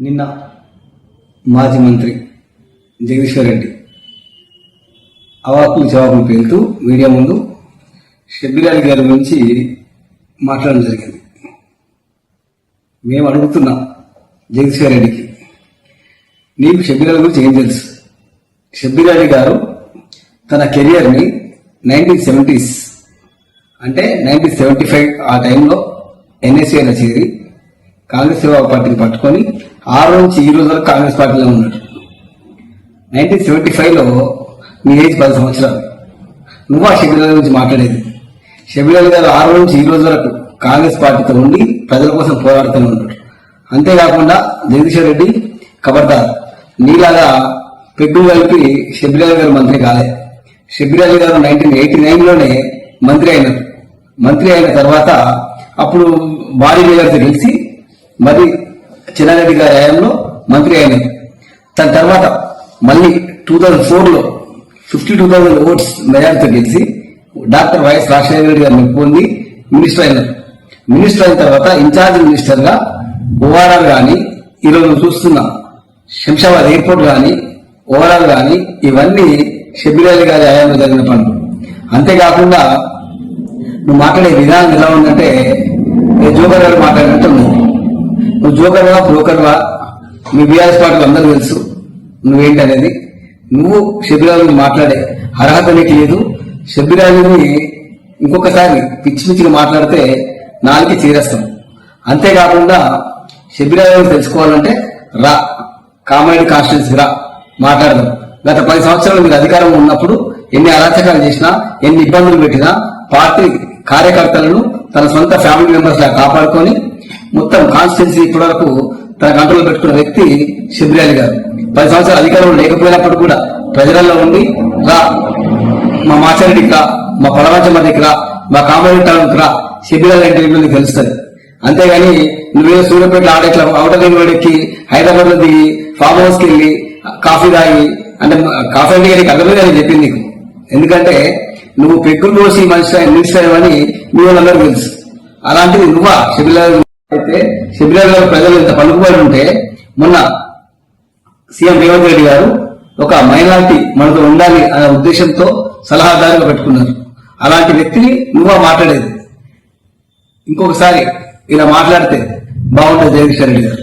నిన్న మాజీ మంత్రి జగదీశ్వర్ రెడ్డి అవాకులు జవాబులు పేలుతూ మీడియా ముందు షబ్బీర్ అలీ గారి గురించి మాట్లాడడం జరిగింది. మేము అడుగుతున్నాం జగదీశ్వర్ రెడ్డికి, నీకు షబ్బీర్ అలీ గురించి ఏం తెలుసు? షబ్బీర్ అలీ గారు తన కెరియర్ని 1970s అంటే 1975 ఆ టైంలో ఎన్ఎస్ఏలో చేరి కాంగ్రెస్ సేవా పార్టీని పట్టుకొని ఆ రోజు నుంచి ఈ రోజు వరకు కాంగ్రెస్ పార్టీలో ఉన్నాడు. 1975లో నీ ఏజ్ 10 సంవత్సరాలు. నువ్వు ఆ షబ్బీర్ అలీ గురించి మాట్లాడేది? షబ్బీర్ అలీ గారు ఆ రోజు నుంచి ఈ రోజు వరకు కాంగ్రెస్ పార్టీతో ఉండి ప్రజల కోసం పోరాడుతూనే ఉన్నాడు. అంతేకాకుండా జగదీశ్వర్ రెడ్డి ఖబర్దార్, నీలాగా పెగ్గులు కలిపి షబ్బీర్ అలీ గారు మంత్రి కాలే. షబ్బీర్ అలీ గారు 1989లోనే మంత్రి అయినారు. మంత్రి అయిన తర్వాత అప్పుడు బాడీ గారితో కలిసి మరి చిన్నారెడ్డి గారి హయాంలో మంత్రి అయినారు. దాని తర్వాత మళ్ళీ 2004లో 52,000 ఓట్స్ మెజార్టీతో గెలిచి డాక్టర్ వైఎస్ రాజశేఖర రెడ్డి గారు పొంది మినిస్టర్ అయినారు. మినిస్టర్ అయిన తర్వాత ఇన్ఛార్జ్ మినిస్టర్ గా ఓఆర్ఆర్ కానీ ఈరోజు చూస్తున్న శంషాబాద్ ఎయిర్పోర్ట్ కానీ ఓఆర్ఆర్ కానీ ఇవన్నీ షబ్బీర్ అలీ గారి హయాంలో జరిగిన పనులు. అంతేకాకుండా నువ్వు మాట్లాడే విధానం ఎలా ఉందంటే జోకర్ గారు మాట్లాడినట్టు ఉంది. నువ్వు జోకర్వా బ్రోకర్వా మీ బీఆర్ఎస్ పార్టీలు అందరూ తెలుసు నువ్వేంటనేది. నువ్వు షబ్బీర్ అలీని మాట్లాడే అర్హత నీకు లేదు. షబ్బీర్ అలీని ఇంకొకసారి పిచ్చి పిచ్చిగా మాట్లాడితే నాలుగు చీరేస్తాం. అంతేకాకుండా షబ్బీర్ అలీని తెలుసుకోవాలంటే రా కామారెడ్డి కాన్స్టిట్యున్సీ రా మాట్లాడదాం. గత 10 సంవత్సరాలు మీరు అధికారం ఉన్నప్పుడు ఎన్ని అరాచకాలు చేసినా ఎన్ని ఇబ్బందులు పెట్టినా పార్టీ కార్యకర్తలను తన సొంత ఫ్యామిలీ మెంబర్స్ లా కాపాడుకొని మొత్తం కాన్స్టిట్యున్సీ ఇప్పటి వరకు తన కంట్రోల్ పెట్టుకున్న వ్యక్తి షబ్బీర్ అలీ గారు. 10 సంవత్సరాలు అధికారంలో లేకపోయినప్పుడు కూడా ప్రజలలో ఉండి రా మా మాచారెడ్డికి రా, మా పలవంచమర్రికి రా, మా కామారెడ్డి టౌన్కి రా, షబ్బీర్ అలీ అంటే నీకు తెలుస్తుంది. అంతేగాని నువ్వేదో సూర్యాపేటలో ఆడేట్లా అవుటర్ రింగ్ రోడ్ ఎక్కి హైదరాబాద్ లో దిగి ఫామ్ హౌస్ కి వెళ్ళి కాఫీ తాగి అంటే కాఫీ అంటే నీకు అర్థమైంది అని చెప్పింది నీకు. ఎందుకంటే నువ్వు పెగ్గులు పోసి మినిస్టర్ అని మీ వాళ్ళందరూ తెలుసు. అలాంటిది నువ్వా షబ్బీర్ అలీ అయితే షబ్బీర్ అలీ గారు ప్రజలు ఇంత పలుకుబడి ఉంటే మొన్న సీఎం రేవంత్ రెడ్డి గారు ఒక మైనారిటీ మనతో ఉండాలి అనే ఉద్దేశంతో సలహాదారుగా పెట్టుకున్నారు. అలాంటి వ్యక్తిని నువ్వా మాట్లాడేది? ఇంకొకసారి ఇలా మాట్లాడితే బాగుంటుంది జగదీశ్వర్ రెడ్డి గారు.